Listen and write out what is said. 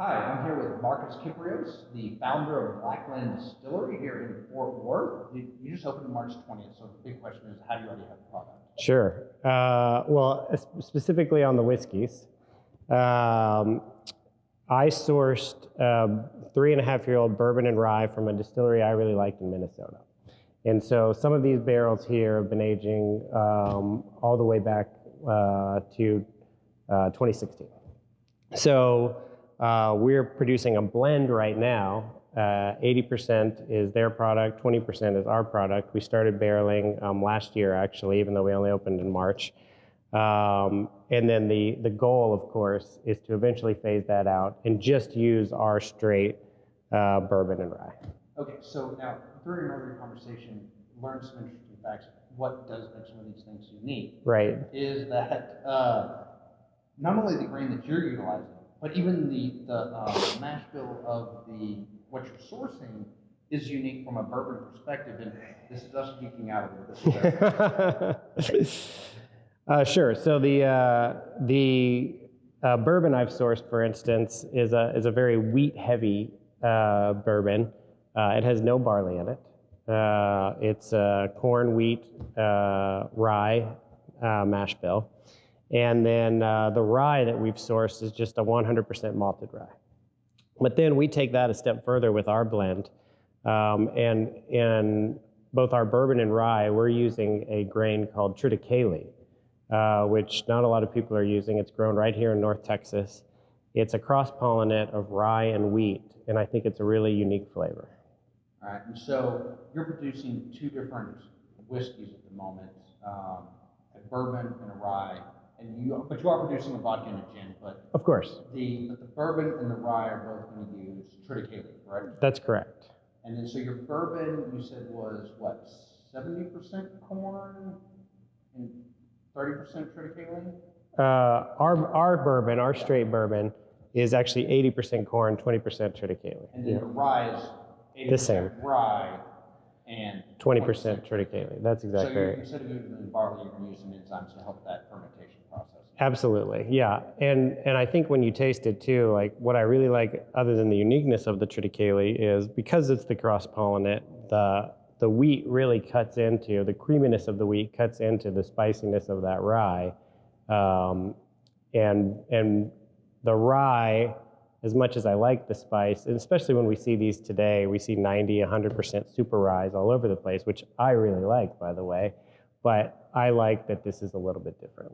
Hi, I'm here with Marcus Kiprios, the founder of Blackland Distillery here in Fort Worth. You just opened March 20th, so the big question is, how do you already have the product? Sure. Well, specifically on the whiskeys, I sourced 3.5-year-old bourbon and rye from a distillery I really liked in Minnesota. And so some of these barrels here have been aging all the way back to 2016. So we're producing a blend right now. 80% is their product, 20% is our product. We started barreling last year, actually, even though we only opened in March. And then the goal, of course, is to eventually phase that out and just use our straight bourbon and rye. Okay, so now during our conversation, learn some interesting facts. What does make some of these things unique? Right. Is that not only the grain that you're utilizing, but even the mash bill of what you're sourcing is unique from a bourbon perspective, and this is us geeking out a little bit. Sure. So the bourbon I've sourced, for instance, is a very wheat-heavy bourbon. It has no barley in it. It's corn, wheat, rye mash bill. And then the rye that we've sourced is just a 100% malted rye. But then we take that a step further with our blend. And in both our bourbon and rye, we're using a grain called triticale, which not a lot of people are using. It's grown right here in North Texas. It's a cross-pollinate of rye and wheat, and I think it's a really unique flavor. All right, and so you're producing two different whiskeys at the moment, a bourbon and a rye. But you are producing a vodka and a gin, but of course, the bourbon and the rye are both going to use triticale, correct? That's correct. And then so your bourbon, you said was what, 70% corn and 30% triticale? Our bourbon, our straight bourbon, is actually 80% corn, 20% triticale. And then the rye is 80% the same. Rye and 20% triticale. That's exactly right. So instead of using barley, you're going to use some enzymes to help that fermentation process. Absolutely, yeah. And I think when you taste it too, like what I really like, other than the uniqueness of the triticale, is because it's the cross-pollinate, the wheat really cuts into, the creaminess of the wheat cuts into the spiciness of that rye. And the rye, as much as I like the spice, and especially when we see these today, we see 90, 100% super ryes all over the place, which I really like, by the way, but I like that this is a little bit different.